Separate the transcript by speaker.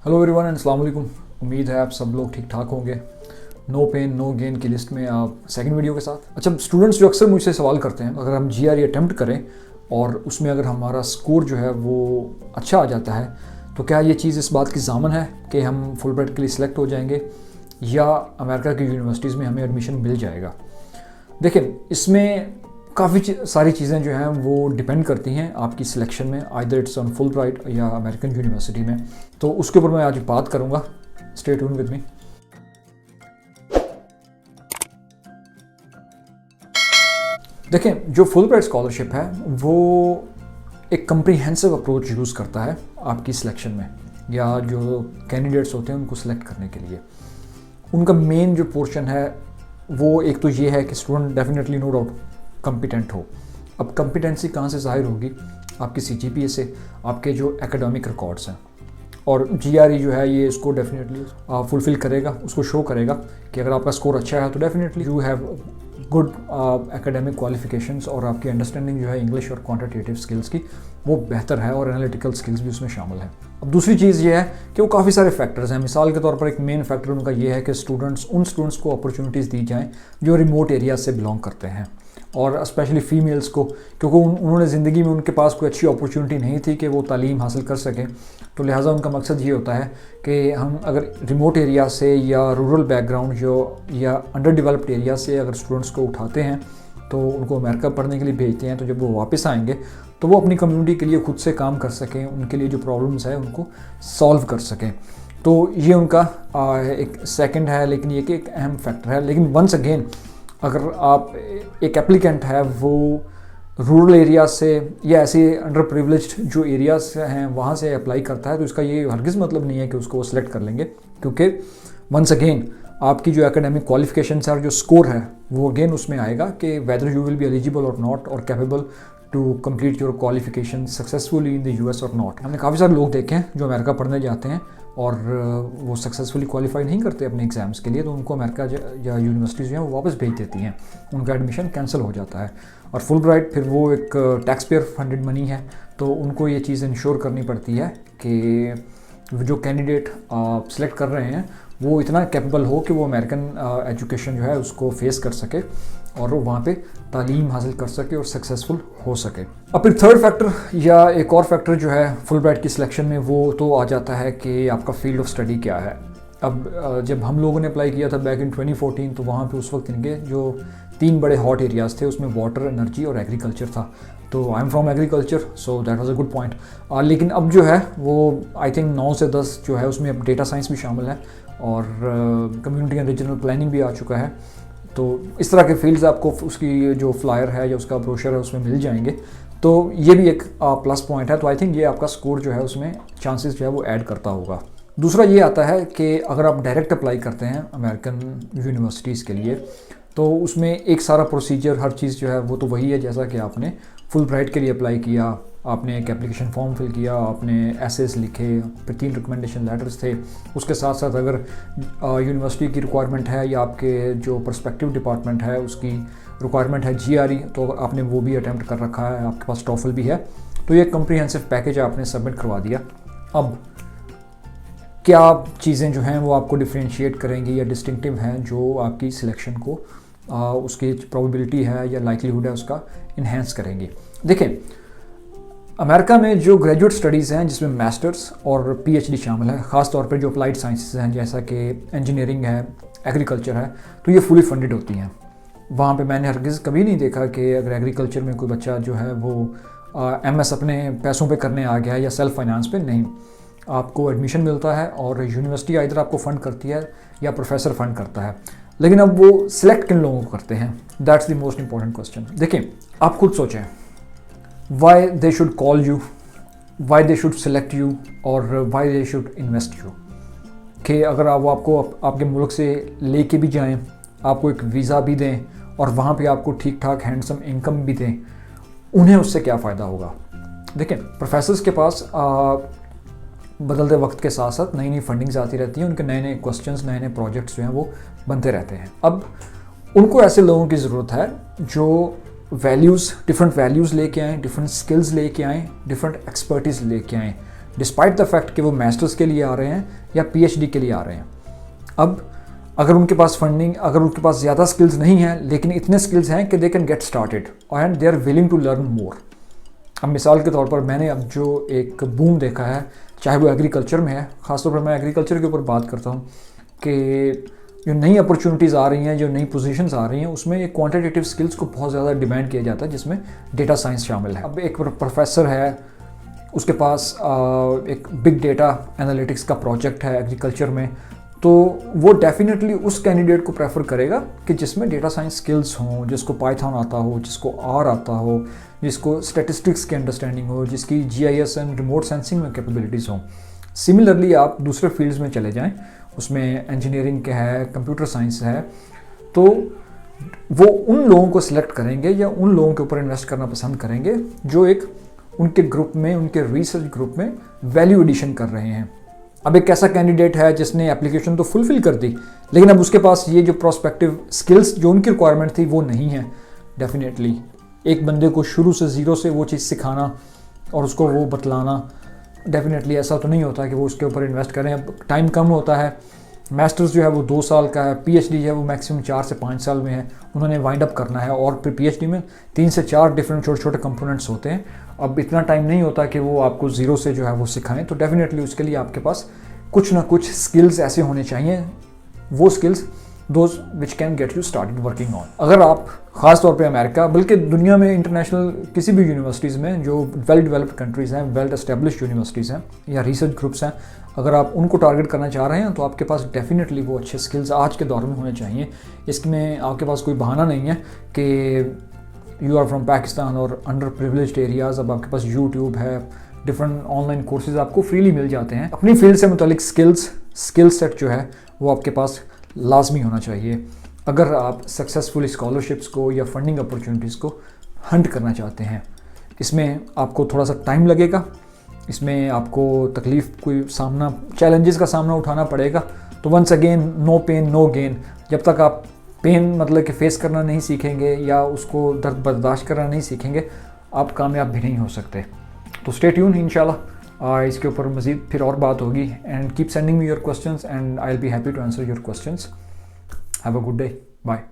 Speaker 1: Hello everyone and अस्सलाम वालेकुम। उम्मीद है आप सब लोग ठीक ठाक होंगे। नो पेन नो गेन की लिस्ट में आप सेकंड वीडियो के साथ। अच्छा, स्टूडेंट्स जो अक्सर मुझसे सवाल करते हैं, अगर हम जीआरई अटेम्प्ट करें और उसमें अगर हमारा स्कोर जो है वो अच्छा आ जाता है तो क्या ये चीज़ इस बात की ज़ामन है कि हम फुल ब्राइट के लिए सिलेक्ट हो जाएंगे या अमेरिका की यूनिवर्सिटीज़ में हमें एडमिशन मिल जाएगा। देखिए, इसमें काफ़ी सारी चीज़ें जो हैं वो डिपेंड करती हैं आपकी सिलेक्शन में, either it's on full bright या अमेरिकन यूनिवर्सिटी में। तो उसके ऊपर मैं आज बात करूँगा। Stay tune with me. देखें, जो फुल ब्राइट स्कॉलरशिप है वो एक कम्प्रीहेंसिव अप्रोच यूज़ करता है आपकी सिलेक्शन में, या जो कैंडिडेट्स होते हैं उनको सिलेक्ट करने के लिए। उनका मेन जो पोर्शन है वो एक तो ये है कि student definitely no doubt competent हो। अब कॉम्पिटेंसी कहाँ से ज़ाहिर होगी? आपकी सीजीपीए से, आपके जो एकेडमिक रिकॉर्ड्स हैं। और जीआरई जो है ये इसको डेफिनेटली फुलफ़िल करेगा, उसको शो करेगा कि अगर आपका स्कोर अच्छा है तो definitely you have good academic qualifications और आपकी अंडरस्टैंडिंग जो है इंग्लिश और क्वांटिटेटिव स्किल्स की वो बेहतर है और एनालिटिकल स्किल्स भी उसमें शामिल है। अब दूसरी चीज़ ये है कि वो काफ़ी सारे फैक्टर्स हैं। मिसाल के तौर पर एक मेन फैक्टर उनका ये है कि उन स्टूडेंट्स को अपॉर्चुनिटीज़ दी जाएँ जो रिमोट एरिया से बिलोंग करते हैं, और स्पेशली फ़ीमेल्स को, क्योंकि उन्होंने ज़िंदगी में उनके पास कोई अच्छी अपॉर्चुनिटी नहीं थी कि वो तालीम हासिल कर सकें। तो लिहाजा उनका मकसद ये होता है कि हम अगर रिमोट एरिया से या रूरल बैकग्राउंड जो या अंडर डेवलप्ड एरिया से अगर स्टूडेंट्स को उठाते हैं तो उनको अमेरिका पढ़ने के लिए भेजते हैं, तो जब वो वापस आएंगे तो वो अपनी कम्युनिटी के लिए खुद से काम कर सकें, उनके लिए जो प्रॉब्लम्स है उनको सॉल्व कर सकें। तो ये उनका एक सेकंड है, लेकिन ये कि एक अहम फैक्टर है। लेकिन वंस अगेन, अगर आप एक एप्लीकेंट है वो रूरल एरिया से या ऐसे अंडर प्रिविलेज्ड जो एरियाज हैं वहाँ से अप्लाई करता है, तो इसका ये हरगिज़ मतलब नहीं है कि उसको वो सिलेक्ट कर लेंगे, क्योंकि वंस अगेन आपकी जो एकेडमिक क्वालिफिकेशंस है और जो स्कोर है वो अगेन उसमें आएगा कि whether you will be eligible और नॉट और capable to complete your qualification successfully in the US और नॉट। हमने काफ़ी सारे लोग देखे हैं जो अमेरिका पढ़ने जाते हैं और वो सक्सेसफुली क्वालिफाई नहीं करते अपने एग्ज़ाम्स के लिए, तो उनको अमेरिका या यूनिवर्सिटीज़ जो हैं वो वापस भेज देती हैं, उनका एडमिशन कैंसिल हो जाता है। और फुल ब्राइट फिर वो एक टैक्स पेयर फंडेड मनी है, तो उनको ये चीज़ इंश्योर करनी पड़ती है कि जो कैंडिडेट सिलेक्ट कर रहे हैं वो इतना कैपेबल हो कि वो अमेरिकन एजुकेशन जो है उसको फेस कर सके और वो वहाँ पे तालीम हासिल कर सके और सक्सेसफुल हो सके। अब फिर थर्ड फैक्टर या एक और फैक्टर जो है फुल ब्राइट की सिलेक्शन में वो तो आ जाता है कि आपका फील्ड ऑफ स्टडी क्या है। अब जब हम लोगों ने अप्लाई किया था बैक इन 2014, तो वहाँ पे उस वक्त इनके जो 3 बड़े हॉट एरियाज़ थे उसमें वाटर, एनर्जी और एग्रीकल्चर था। तो I am from agriculture, so that was a good point. लेकिन अब जो है वो आई थिंक 9 से 10 जो है उसमें अब डेटा साइंस भी शामिल है और कम्युनिटी एंड रीजनल प्लानिंग भी आ चुका है। तो इस तरह के फील्ड्स आपको उसकी जो फ्लायर है या उसका ब्रोशर है उसमें मिल जाएंगे, तो ये भी एक प्लस पॉइंट है। तो आई थिंक ये आपका स्कोर जो है उसमें चांसेस जो है वो ऐड करता होगा। दूसरा ये आता है कि अगर आप डायरेक्ट अप्लाई करते हैं अमेरिकन यूनिवर्सिटीज़ के लिए, तो उसमें एक सारा प्रोसीजर, हर चीज़ जो है वो तो वही है जैसा कि आपने फुल ब्राइट के लिए अप्लाई किया। आपने एक एप्लीकेशन फॉर्म फिल किया, आपने एसेस लिखे, फिर 3 रिकमेंडेशन लेटर्स थे। उसके साथ साथ अगर यूनिवर्सिटी की रिक्वायरमेंट है या आपके जो पर्सपेक्टिव डिपार्टमेंट है उसकी रिक्वायरमेंट है जीआरई, तो आपने वो भी अटैम्प्ट कर रखा है, आपके पास टॉफल भी है, तो ये कम्प्रीहेंसिव पैकेज आपने सबमिट करवा दिया। अब क्या चीज़ें जो हैं वो आपको डिफ्रेंशिएट करेंगी या डिस्टिंक्टिव हैं जो आपकी सिलेक्शन को उसकी प्रोबेबिलिटी है या लाइक्लीहुड है उसका इन्हेंस करेंगी। देखें, अमेरिका में जो ग्रेजुएट स्टडीज़ हैं जिसमें मास्टर्स और पीएचडी शामिल है, ख़ास तौर पर जो अप्लाइड साइंसेस हैं जैसा कि इंजीनियरिंग है, एग्रीकल्चर है, तो ये फुली फंडेड होती हैं। वहाँ पे मैंने हरगिज़ कभी नहीं देखा कि अगर एग्रीकल्चर में कोई बच्चा जो है वो एमएस अपने पैसों पे करने आ गया है या सेल्फ फाइनेंस पे, नहीं। आपको एडमिशन मिलता है और यूनिवर्सिटी इधर आपको फ़ंड करती है या प्रोफेसर फ़ंड करता है। लेकिन अब वो सिलेक्ट किन लोगों को करते हैं, that's the most important question. देखें, आप खुद सोचें why they should call you, why they should select you और why they should invest you। कि अगर वो आपको आपके मुल्क से लेके भी जाएं, आपको एक वीज़ा भी दें और वहाँ पे आपको ठीक ठाक हैंडसम इनकम भी दें, उन्हें उससे क्या फ़ायदा होगा? देखें, प्रोफेसर्स के पास बदलते वक्त के साथ साथ नई नई फंडिंग्स आती रहती हैं, उनके नए नए क्वेश्चंस, नए नए प्रोजेक्ट्स जो हैं वो बनते रहते हैं। अब उनको ऐसे लोगों की ज़रूरत है जो डिफरेंट वैल्यूज़ लेके आएँ, डिफरेंट स्किल्स लेके आएँ, डिफरेंट एक्सपर्टीज़ लेके आएँ, डिस्पाइट द फैक्ट कि वो मास्टर्स के लिए आ रहे हैं या पीएचडी के लिए आ रहे हैं। अब अगर उनके पास फंडिंग, अगर उनके पास ज़्यादा स्किल्स नहीं हैं लेकिन इतने स्किल्स हैं कि they can get started and they are willing to learn more. अब मिसाल के तौर पर मैंने अब जो एक बूम देखा है, चाहे वो एग्रीकल्चर में है, ख़ासतौर पर मैं एग्रीकल्चर के ऊपर बात करता हूँ, कि जो नई अपॉर्चुनिटीज़ आ रही हैं, जो नई पोजीशंस आ रही हैं, उसमें एक क्वांटिटेटिव स्किल्स को बहुत ज़्यादा डिमांड किया जाता है, जिसमें डेटा साइंस शामिल है। अब एक प्रोफेसर है, उसके पास एक बिग डेटा एनालिटिक्स का प्रोजेक्ट है एग्रीकल्चर में, तो वो डेफिनेटली उस कैंडिडेट को प्रेफर करेगा कि जिसमें डेटा साइंस स्किल्स हों, जिसको पाइथन आता हो, जिसको आर आता हो, जिसको स्टैटिस्टिक्स की अंडरस्टैंडिंग हो, जिसकी जीआईएस एंड रिमोट सेंसिंग में कैपेबिलिटीज़ हों। सिमिलरली आप दूसरे फील्ड्स में चले जाएं, उसमें इंजीनियरिंग के है, कंप्यूटर साइंस है, तो वो उन लोगों को सिलेक्ट करेंगे या उन लोगों के ऊपर इन्वेस्ट करना पसंद करेंगे जो एक उनके ग्रुप में, उनके रिसर्च ग्रुप में वैल्यू एडिशन कर रहे हैं। अब एक ऐसा कैंडिडेट है जिसने एप्लीकेशन तो फुलफिल कर दी, लेकिन अब उसके पास ये जो प्रोस्पेक्टिव स्किल्स जो उनकी रिक्वायरमेंट थी वो नहीं है। डेफिनेटली एक बंदे को शुरू से ज़ीरो से वो चीज़ सिखाना और उसको वो बतलाना, डेफिनेटली ऐसा तो नहीं होता कि वो उसके ऊपर इन्वेस्ट करें। अब टाइम कम होता है, मास्टर्स जो है वो 2 साल का है, पीएचडी जो है वो मैक्सिमम 4 से 5 साल में है, उन्होंने वाइंड अप करना है, और फिर पीएचडी में 3 से 4 डिफरेंट छोटे छोटे कंपोनेंट्स होते हैं। अब इतना टाइम नहीं होता कि वो आपको ज़ीरो से जो है वो सिखाएं, तो डेफिनेटली उसके लिए आपके पास कुछ ना कुछ स्किल्स ऐसे होने चाहिए, वो skills those which can get you started working on. अगर आप ख़ास तौर पे अमेरिका, बल्कि दुनिया में इंटरनेशनल किसी भी यूनिवर्सिटीज़ में जो वेल डेवलप्ड कंट्रीज़ हैं, वेल एस्टेब्लिश्ड यूनिवर्सिटीज़ हैं या रिसर्च ग्रुप्स हैं, अगर आप उनको टारगेट करना चाह रहे हैं तो आपके पास डेफिनेटली वो अच्छे स्किल्स आज के दौर में होने चाहिए। इसमें आपके पास कोई बहाना नहीं है कि यू आर फ्रॉम पाकिस्तान और अंडर प्रिविलेज्ड एरियाज़। अब आपके पास यूट्यूब है, डिफरेंट ऑनलाइन कोर्सेज आपको फ्रीली मिल जाते हैं। अपनी फील्ड से मुतालिक स्किल सेट जो है वो आपके पास लाजमी होना चाहिए अगर आप सक्सेसफुल स्कॉलरशिप्स को या फंडिंग अपॉर्चुनिटीज़ को हंट करना चाहते हैं। इसमें आपको थोड़ा सा टाइम लगेगा, इसमें आपको तकलीफ़ कोई सामना, चैलेंजेस का सामना उठाना पड़ेगा। तो once again no pain no gain. जब तक आप पेन मतलब कि फेस करना नहीं सीखेंगे या उसको दर्द बर्दाश्त करना नहीं सीखेंगे, आप कामयाब भी नहीं हो सकते। तो स्टे ट्यून, इंशाल्लाह इसके ऊपर मज़ीद फिर और बात होगी। And keep sending me your questions and I will be happy to answer your questions. Have a good day, bye.